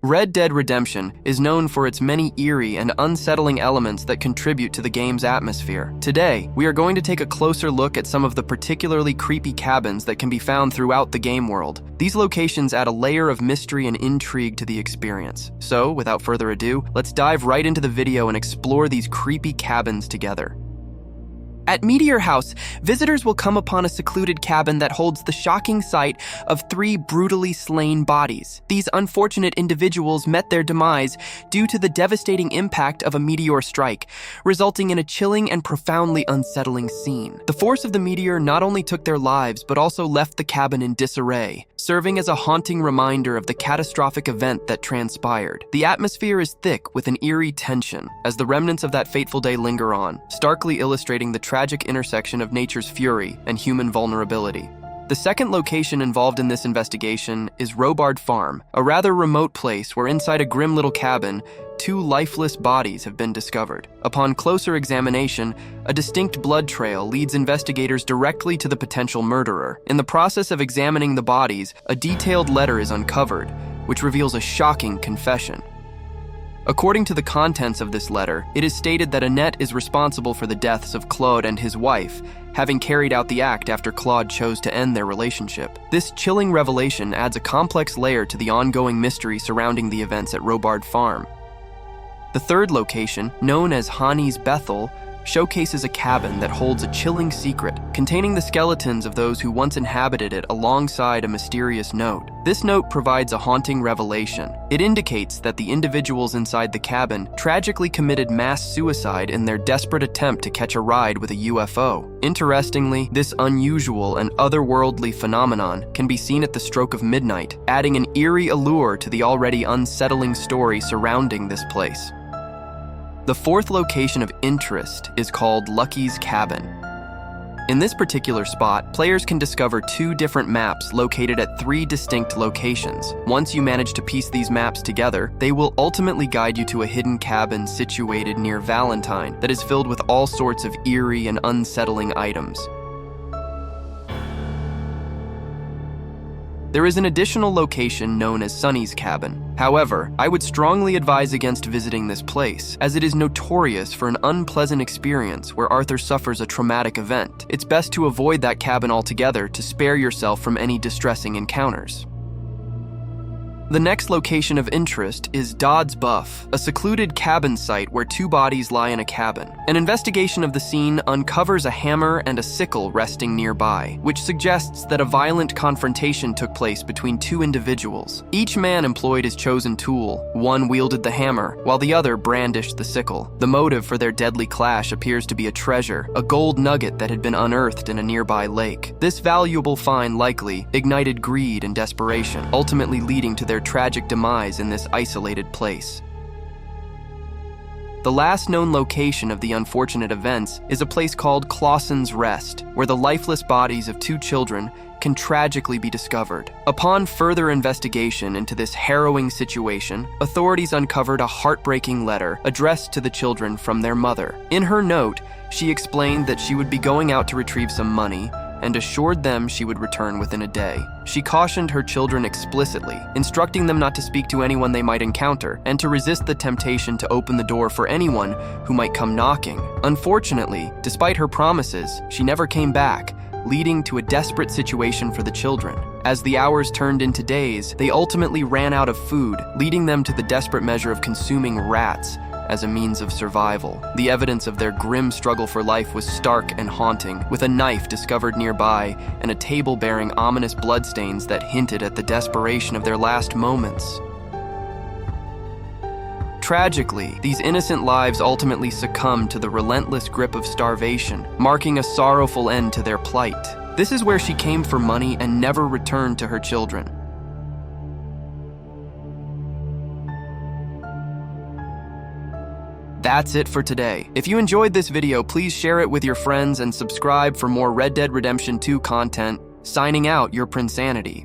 Red Dead Redemption is known for its many eerie and unsettling elements that contribute to the game's atmosphere. Today, we are going to take a closer look at some of the particularly creepy cabins that can be found throughout the game world. These locations add a layer of mystery and intrigue to the experience. So, without further ado, let's dive right into the video and explore these creepy cabins together. At Meteor House, visitors will come upon a secluded cabin that holds the shocking sight of 3 brutally slain bodies. These unfortunate individuals met their demise due to the devastating impact of a meteor strike, resulting in a chilling and profoundly unsettling scene. The force of the meteor not only took their lives, but also left the cabin in disarray, serving as a haunting reminder of the catastrophic event that transpired. The atmosphere is thick with an eerie tension, as the remnants of that fateful day linger on, starkly illustrating the tragic intersection of nature's fury and human vulnerability. The second location involved in this investigation is Robard Farm, a rather remote place where inside a grim little cabin, 2 lifeless bodies have been discovered. Upon closer examination, a distinct blood trail leads investigators directly to the potential murderer. In the process of examining the bodies, a detailed letter is uncovered, which reveals a shocking confession. According to the contents of this letter, it is stated that Annette is responsible for the deaths of Claude and his wife, having carried out the act after Claude chose to end their relationship. This chilling revelation adds a complex layer to the ongoing mystery surrounding the events at Robard Farm. The third location, known as Hani's Bethel, showcases a cabin that holds a chilling secret, containing the skeletons of those who once inhabited it alongside a mysterious note. This note provides a haunting revelation. It indicates that the individuals inside the cabin tragically committed mass suicide in their desperate attempt to catch a ride with a UFO. Interestingly, this unusual and otherworldly phenomenon can be seen at the stroke of midnight, adding an eerie allure to the already unsettling story surrounding this place. The fourth location of interest is called Lucky's Cabin. In this particular spot, players can discover 2 different maps located at 3 distinct locations. Once you manage to piece these maps together, they will ultimately guide you to a hidden cabin situated near Valentine that is filled with all sorts of eerie and unsettling items. There is an additional location known as Sunny's Cabin. However, I would strongly advise against visiting this place, as it is notorious for an unpleasant experience where Arthur suffers a traumatic event. It's best to avoid that cabin altogether to spare yourself from any distressing encounters. The next location of interest is Dodd's Bluff, a secluded cabin site where 2 bodies lie in a cabin. An investigation of the scene uncovers a hammer and a sickle resting nearby, which suggests that a violent confrontation took place between 2 individuals. Each man employed his chosen tool. One wielded the hammer, while the other brandished the sickle. The motive for their deadly clash appears to be a treasure, a gold nugget that had been unearthed in a nearby lake. This valuable find likely ignited greed and desperation, ultimately leading to their tragic demise in this isolated place. The last known location of the unfortunate events is a place called Clawson's Rest, where the lifeless bodies of 2 children can tragically be discovered. Upon further investigation into this harrowing situation, authorities uncovered a heartbreaking letter addressed to the children from their mother. In her note, she explained that she would be going out to retrieve some money and assured them she would return within a day. She cautioned her children explicitly, instructing them not to speak to anyone they might encounter and to resist the temptation to open the door for anyone who might come knocking. Unfortunately, despite her promises, she never came back, leading to a desperate situation for the children. As the hours turned into days, they ultimately ran out of food, leading them to the desperate measure of consuming rats as a means of survival. The evidence of their grim struggle for life was stark and haunting, with a knife discovered nearby and a table bearing ominous bloodstains that hinted at the desperation of their last moments. Tragically, these innocent lives ultimately succumbed to the relentless grip of starvation, marking a sorrowful end to their plight. This is where she came for money and never returned to her children. That's it for today. If you enjoyed this video, please share it with your friends and subscribe for more Red Dead Redemption 2 content. Signing out, your PrinSanity.